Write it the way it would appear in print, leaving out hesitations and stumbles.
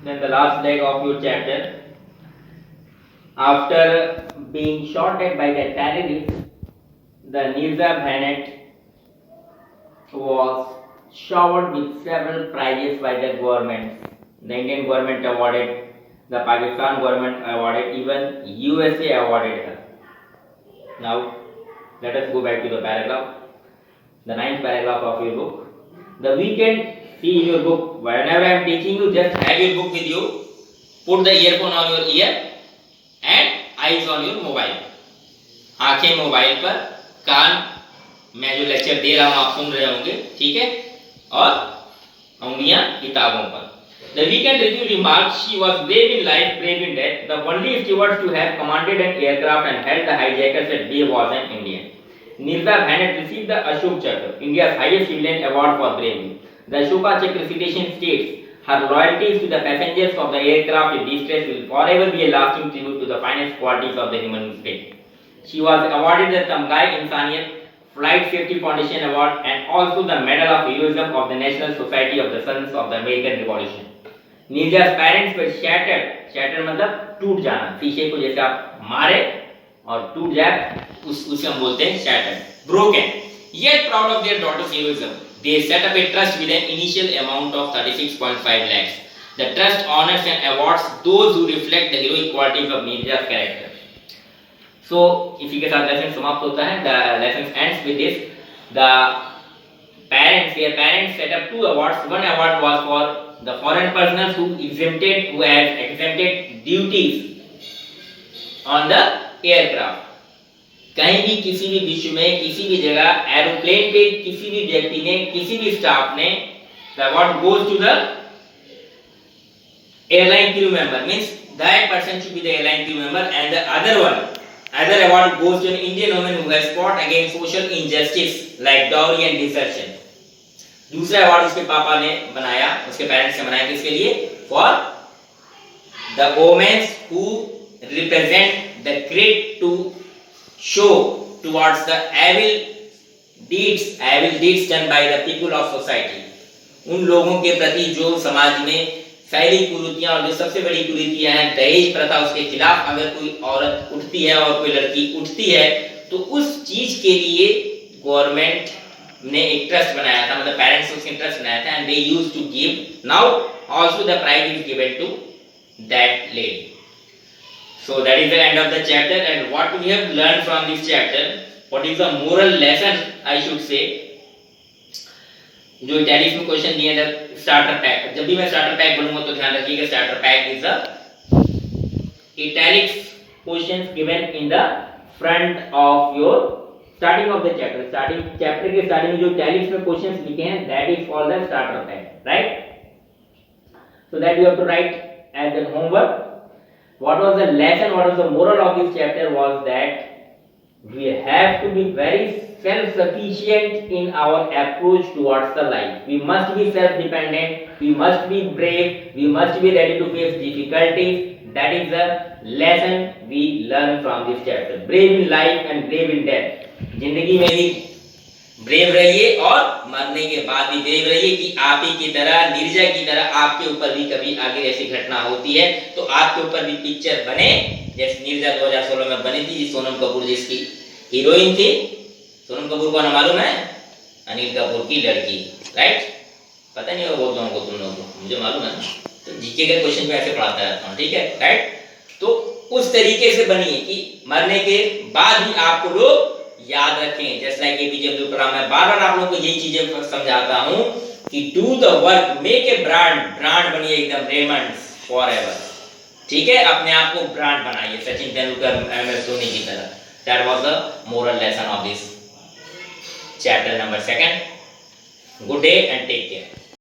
then the last leg of your chapter. After being shot at by the terrorists, the Nirza Bhanet was showered with several prizes by the government. The Indian government awarded, the Pakistan government awarded, even USA awarded her. Now, let us go back to the paragraph, the ninth paragraph of your book. The weekend, see in your book, whenever I am teaching you, just have your book with you, put the earphone on your ear and eyes on your mobile. आंखें mobile पर, कान मैं जो lecture दे रहा हूं आप सुन रहे होंगे, ठीक है, और उंगलियां किताबों पर. The weekend review remarks she was brave in life, brave in death. The only steward to have commanded an aircraft and held the hijackers at bay was an Indian. Nirza Bhanet received the Ashok Chakra, India's highest civilian award for bravery. The Ashoka Chakra citation states, her loyalties to the passengers of the aircraft in distress will forever be a lasting tribute to the finest qualities of the human spirit. She was awarded the Tamgai Insaniyat Flight Safety Foundation Award and also the Medal of Heroism of the National Society of the Sons of the American Revolution. Nirja's parents were shattered. Shattered मतलब टूट जाना. शीशे को जैसे आप मारे और टूट जाए, उसे हम बोलते हैं shattered. Broken. Yet proud of their daughter's heroism, they set up a trust with an initial amount of 36.5 lakhs. The trust honors and awards those who reflect the heroic qualities of Nirja's character. So, इसी के साथ lesson समाप्त होता है. The lesson ends with this. The their parents set up 2 awards. One award was for the foreign personnel who had exempted duties on the aircraft. कहीं भी किसी भी विश्व में किसी भी जगह एरोप्लेन पे किसी भी व्यक्ति ने किसी भी स्टाफ ने the award goes to the airline crew member, means that person should be the airline crew member, and the other award goes to an Indian woman who has fought against social injustice like dowry and desertion. दूसरा award उसके पापा ने बनाया, उसके parents ने बनाया, किसके लिए? For the women who represent the great to show towards the evil deeds done by the people of society. उन लोगों के प्रति जो समाज में फैली कुरीतियां, और जो सबसे बड़ी कुरीतियां हैं दहेज प्रथा, उसके खिलाफ अगर कोई औरत उठती है और कोई लड़की उठती है तो उस चीज के लिए गवर्नमेंट ने एक ट्रस्ट बनाया था, मतलब पेरेंट्स उसके ट्रस्ट बनाया था, and they used to give. Now also the prize is given to that lady. So that is the end of the chapter, and what we have learned from this chapter, what is the moral lesson I should say. जो italics में question दिए थे starter pack, जब भी मैं starter pack बोलूंगा तो ध्यान रखिएगा starter pack is the italics questions given in the front of your starting of the chapter. Starting chapter के स्टार्टिंग में जो इटैलिक्स में क्वेश्चंस लिखे हैं that is called the starter pack, right? So that you have to write as an homework. What was the lesson, what was the moral of this chapter was that we have to be very self-sufficient in our approach towards the life. We must be self-dependent, we must be brave, we must be ready to face difficulties. That is the lesson we learn from this chapter. Brave in life and brave in death. जिंदगी में भी brave रहिए और मरने के बाद भी brave रहिए कि आप ही की तरह, नीरजा की तरह आपके ऊपर भी कभी आगे ऐसी घटना होती है तो आपके ऊपर भी पिक्चर बने जैसे नीरजा 2016 में बनी थी, सोनम कपूर जिसकी हीरोइन थी. सोनम कपूर को ना मालूम है? अनिल कपूर की लड़की, राइट? पता नहीं होगा बहुत लोगों को, तुम लोगों को, मुझे मालूम है. तो जीके के क्वेश्चन पे ऐसे पढ़ाता रहता हूँ, ठीक है, राइट? तो उस तरीके से बनिए कि मरने के बाद भी आपको लोग याद रखें. जैसे लाइक एपीजे अब्दुल कलाम, मैं बार-बार आप लोगों को यही चीजें समझाता हूं कि do the work, make a brand बनिए एकदम रेमंड फॉरएवर, ठीक है? अपने आप को ब्रांड बनाइए सचिन तेंदुलकर, एमएस धोनी की तरह. That was the moral lesson of this chapter number 2. Good day and take care.